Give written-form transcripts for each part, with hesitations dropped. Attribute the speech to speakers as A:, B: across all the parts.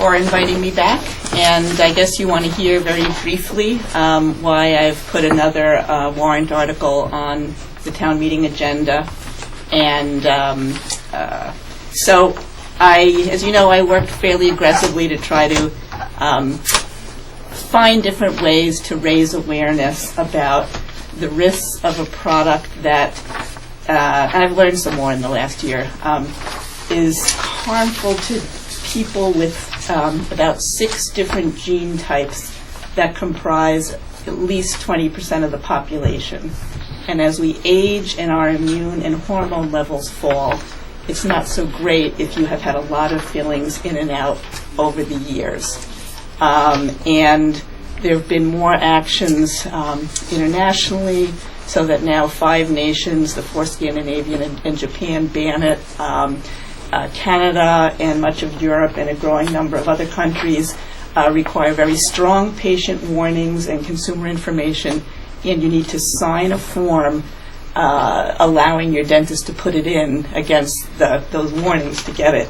A: for inviting me back. And I guess you want to hear very briefly why I've put another warrant article on the town meeting agenda. And so as you know, I worked fairly aggressively to try to find different ways to raise awareness about the risks of a product that, and I've learned some more in the last year, is harmful to people with about 6 different gene types that comprise at least 20% of the population. And as we age and our immune and hormone levels fall, it's not so great if you have had a lot of fillings in and out over the years. And there have been more actions internationally, so that now 5 nations, the 4 Scandinavian and Japan, ban it. Canada and much of Europe and a growing number of other countries require very strong patient warnings and consumer information, and you need to sign a form allowing your dentist to put it in against those warnings to get it.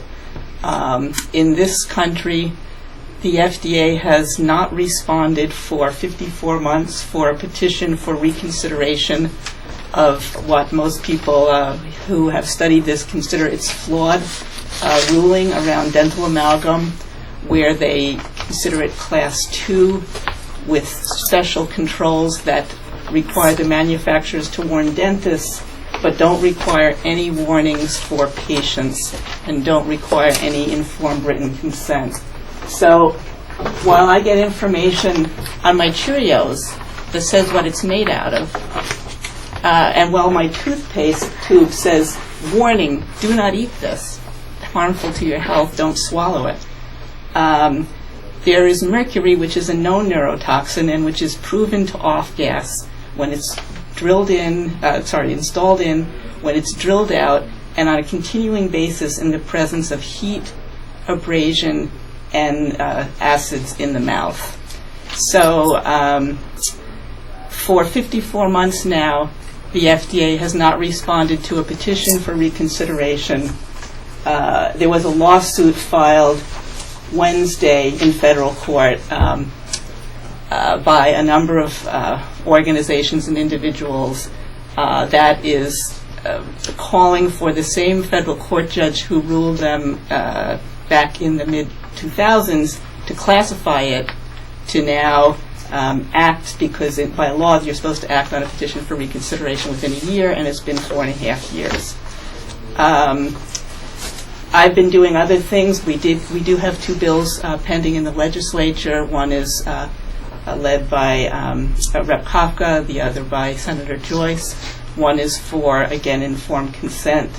A: In this country, the FDA has not responded for 54 months for a petition for reconsideration of what most people who have studied this consider its flawed ruling around dental amalgam, where they consider it class 2 with special controls that require the manufacturers to warn dentists, but don't require any warnings for patients and don't require any informed written consent. So while I get information on my Cheerios that says what it's made out of, and while my toothpaste tube says, warning, do not eat this, harmful to your health, don't swallow it. There is mercury, which is a known neurotoxin and which is proven to off-gas when it's installed in, when it's drilled out, and on a continuing basis in the presence of heat, abrasion, and acids in the mouth. So for 54 months now, the FDA has not responded to a petition for reconsideration. There was a lawsuit filed Wednesday in federal court by a number of organizations and individuals that is calling for the same federal court judge who ruled them back in the mid-2000s to classify it to now act, because by law you're supposed to act on a petition for reconsideration within a year, and it's been 4.5 years. I've been doing other things. We do have 2 bills pending in the legislature. One is led by Rep. Kafka, the other by Senator Joyce. One is for, again, informed consent,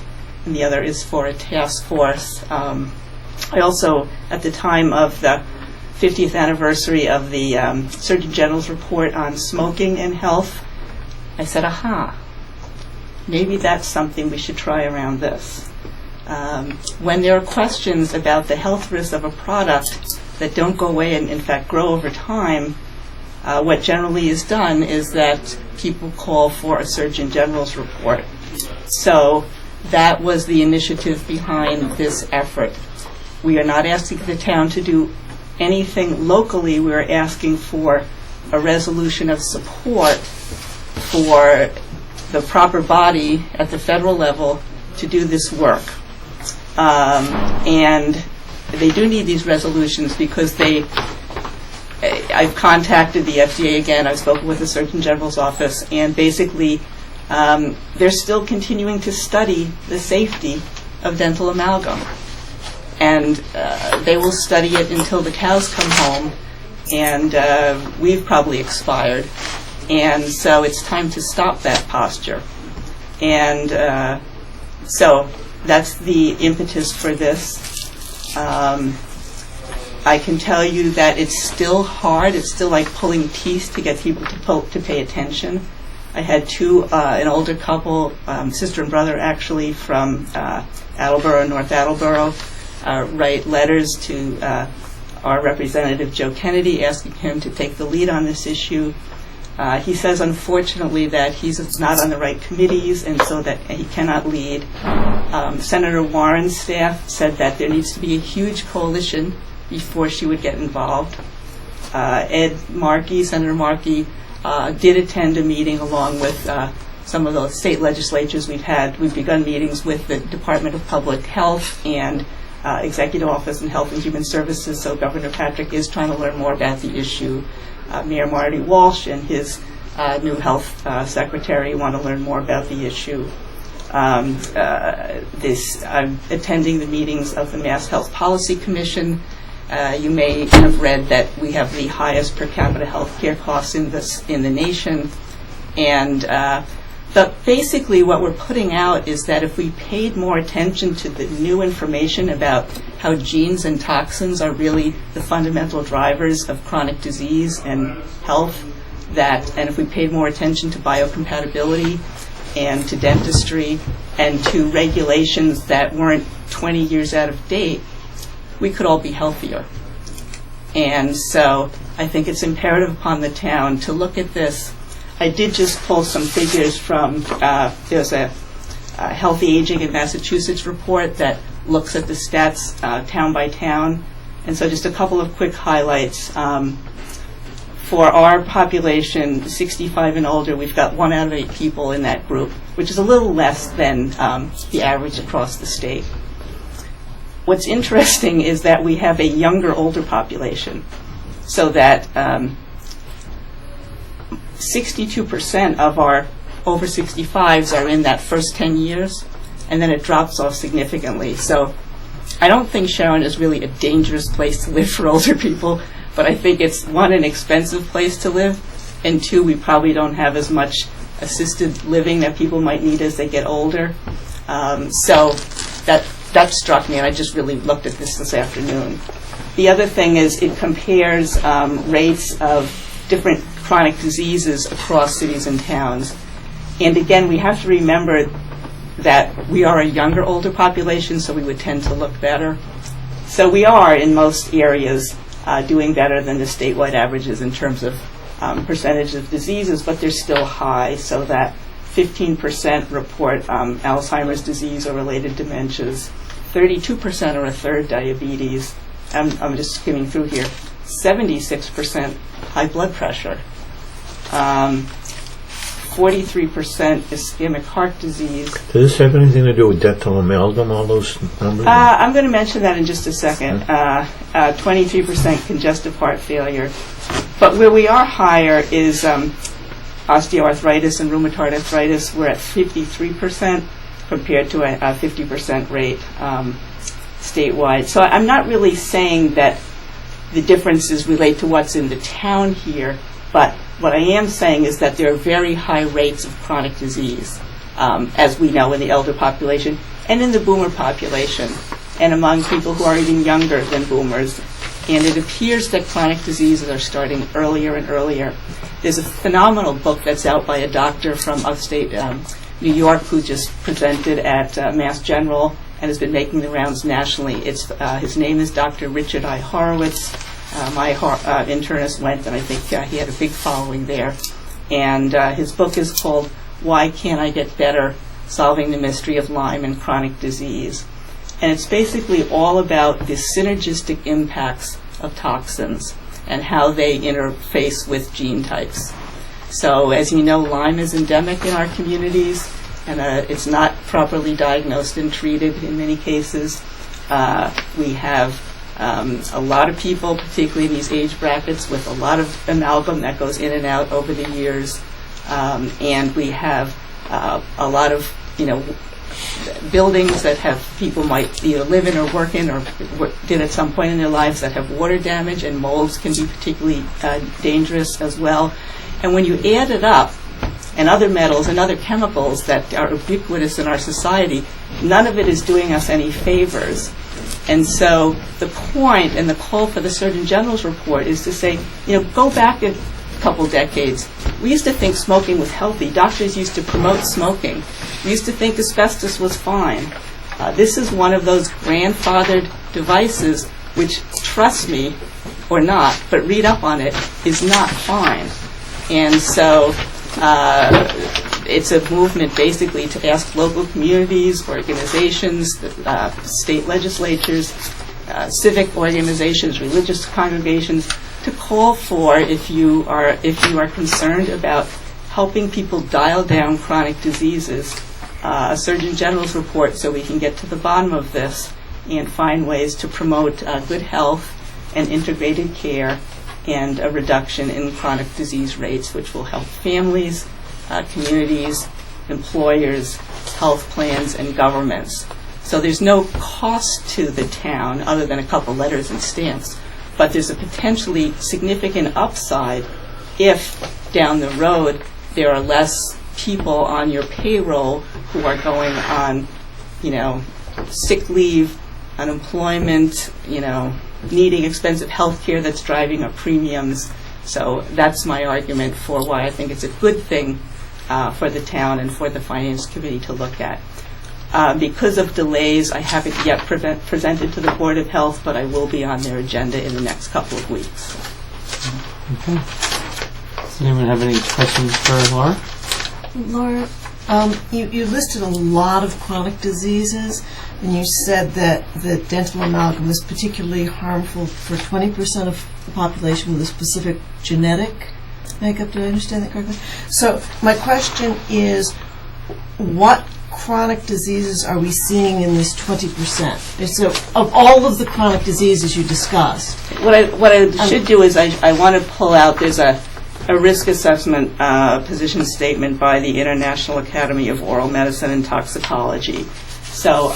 A: and the other is for a task force. I also, at the time of the 50th anniversary of the Surgeon General's report on smoking and health, I said, aha, maybe that's something we should try around this. When there are questions about the health risks of a product that don't go away and in fact grow over time, what generally is done is that people call for a Surgeon General's report. So that was the initiative behind this effort. We are not asking the town to do anything locally. We're asking for a resolution of support for the proper body at the federal level to do this work. And they do need these resolutions because I've contacted the FDA again, I've spoken with the Surgeon General's office, and basically they're still continuing to study the safety of dental amalgam. And they will study it until the cows come home, and we've probably expired. And so it's time to stop that posture. And so that's the impetus for this. I can tell you that it's still hard. It's still like pulling teeth to get people to pay attention. I had 2, an older couple, sister and brother actually, from Attleboro, North Attleboro, write letters to our representative Joe Kennedy asking him to take the lead on this issue. He says, unfortunately, that he's not on the right committees and so that he cannot lead. Senator Warren's staff said that there needs to be a huge coalition before she would get involved. Senator Markey, did attend a meeting along with some of the state legislatures we've begun meetings with the Department of Public Health and Executive Office in Health and Human Services, so Governor Patrick is trying to learn more about the issue. Mayor Marty Walsh and his new health secretary want to learn more about the issue. I'm attending the meetings of the Mass Health Policy Commission. You may have read that we have the highest per capita health care costs in the nation. And but basically what we're putting out is that if we paid more attention to the new information about how genes and toxins are really the fundamental drivers of chronic disease and health, and if we paid more attention to biocompatibility and to dentistry and to regulations that weren't 20 years out of date, we could all be healthier. And so I think it's imperative upon the town to look at this. I did just pull some figures from, there's a Healthy Aging in Massachusetts report that looks at the stats town by town. And so just a couple of quick highlights. For our population, 65 and older, we've got 1 out of 8 people in that group, which is a little less than the average across the state. What's interesting is that we have a younger, older population, so that 62% of our over 65s are in that first 10 years, and then it drops off significantly. So I don't think Sharon is really a dangerous place to live for older people, but I think it's, 1, an expensive place to live, and 2, we probably don't have as much assisted living that people might need as they get older. So that struck me, and I just really looked at this afternoon. The other thing is it compares rates of different chronic diseases across cities and towns. And again, we have to remember that we are a younger, older population, so we would tend to look better. So we are, in most areas, doing better than the statewide averages in terms of percentage of diseases, but they're still high, so that 15% report Alzheimer's disease or related dementias, 32% are a third diabetes. I'm just skimming through here. 76% high blood pressure. 43% ischemic heart disease.
B: Does this have anything to do with dental amalgam, all those numbers?
A: I'm going to mention that in just a second. 23% congestive heart failure. But where we are higher is osteoarthritis and rheumatoid arthritis. We're at 53% compared to a 50% rate statewide. So I'm not really saying that the differences relate to what's in the town here, but what I am saying is that there are very high rates of chronic disease, as we know in the elder population and in the boomer population, and among people who are even younger than boomers. And it appears that chronic diseases are starting earlier and earlier. There's a phenomenal book that's out by a doctor from upstate New York who just presented at Mass General and has been making the rounds nationally. His name is Dr. Richard I. Horowitz. My internist went, and I think he had a big following there. And his book is called Why Can't I Get Better? Solving the Mystery of Lyme and Chronic Disease. And it's basically all about the synergistic impacts of toxins and how they interface with gene types. So as you know, Lyme is endemic in our communities, and it's not properly diagnosed and treated in many cases. We have a lot of people, particularly in these age brackets, with a lot of amalgam that goes in and out over the years. And we have a lot of, buildings that have people might either live in or work in or did at some point in their lives that have water damage, and molds can be particularly dangerous as well. And when you add it up, and other metals and other chemicals that are ubiquitous in our society, none of it is doing us any favors. And so the point and the call for the Surgeon General's report is to say, go back a couple decades. We used to think smoking was healthy. Doctors used to promote smoking. We used to think asbestos was fine. This is one of those grandfathered devices which, trust me or not, but read up on it, is not fine. And so it's a movement basically to ask local communities, organizations, state legislatures civic organizations, religious congregations, to call for, if you are concerned about helping people dial down chronic diseases, a Surgeon General's report, so we can get to the bottom of this and find ways to promote good health and integrated care and a reduction in chronic disease rates, which will help families, communities, employers, health plans, and governments. So there's no cost to the town other than a couple letters and stamps, but there's a potentially significant upside if down the road there are less people on your payroll who are going on, sick leave, unemployment, needing expensive health care that's driving up premiums. So that's my argument for why I think it's a good thing for the town and for the Finance Committee to look at. Because of delays, I haven't yet presented to the Board of Health, but I will be on their agenda in the next couple of weeks.
C: Okay. Does anyone have any questions for Laura?
D: Laura, you listed a lot of chronic diseases, and you said that the dental amalgam is particularly harmful for 20% of the population with a specific genetic makeup. Do I understand that correctly? So my question is, what chronic diseases are we seeing in this 20%? And so of all of the chronic diseases you discussed.
A: What I should do is I want to pull out, there's a risk assessment position statement by the International Academy of Oral Medicine and Toxicology. So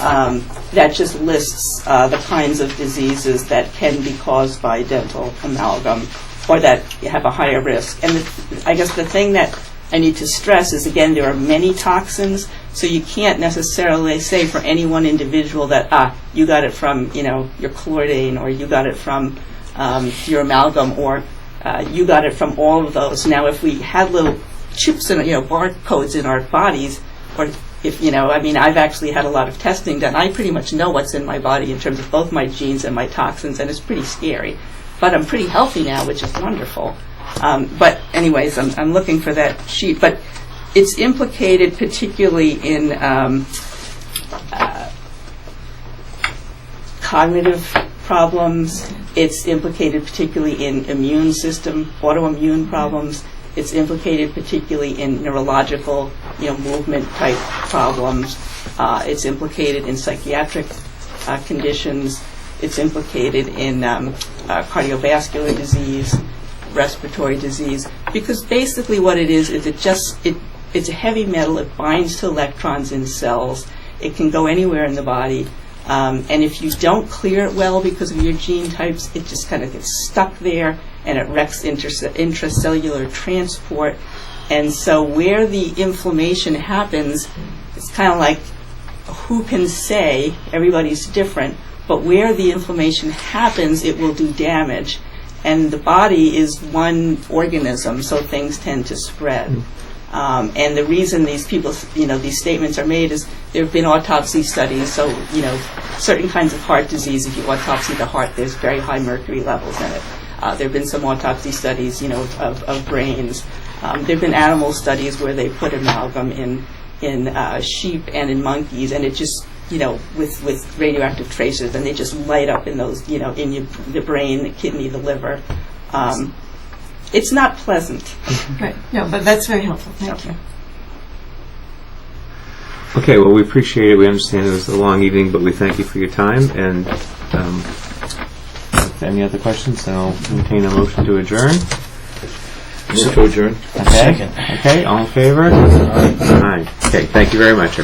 A: that just lists the kinds of diseases that can be caused by dental amalgam or that have a higher risk. And I guess the thing that I need to stress is, again, there are many toxins, so you can't necessarily say for any one individual that, you got it from, your Chlordane, or you got it from your amalgam, or you got it from all of those. Now, if we had little chips and, barcodes in our bodies, or if, I've actually had a lot of testing done. I pretty much know what's in my body in terms of both my genes and my toxins, and it's pretty scary. But I'm pretty healthy now, which is wonderful. But anyways, I'm looking for that sheet. But it's implicated particularly in cognitive problems. It's implicated particularly in immune system, autoimmune problems. It's implicated particularly in neurological, movement type problems. It's implicated in psychiatric conditions. It's implicated in cardiovascular disease, respiratory disease, because basically what it is it's a heavy metal. It binds to electrons in cells. It can go anywhere in the body. And if you don't clear it well because of your gene types, it just kind of gets stuck there, and it wrecks intracellular transport. And so where the inflammation happens, it's kind of like, who can say? Everybody's different. But where the inflammation happens, it will do damage. And the body is one organism, so things tend to spread. And the reason these people, these statements are made is there have been autopsy studies. So, certain kinds of heart disease, if you autopsy the heart, there's very high mercury levels in it. There have been some autopsy studies, of brains. There have been animal studies where they put amalgam in sheep and in monkeys, and it just, with radioactive traces, and they just light up in those, in the brain, the kidney, the liver. It's not pleasant.
D: Right. No, but that's very helpful. Thank you.
C: Okay, well, we appreciate it. We understand it was a long evening, but we thank you for your time. And any other questions? Then I'll entertain a motion to adjourn.
B: Move to adjourn.
C: Okay.
B: Second.
C: Okay, all in favor? Aye. Okay, thank you very much.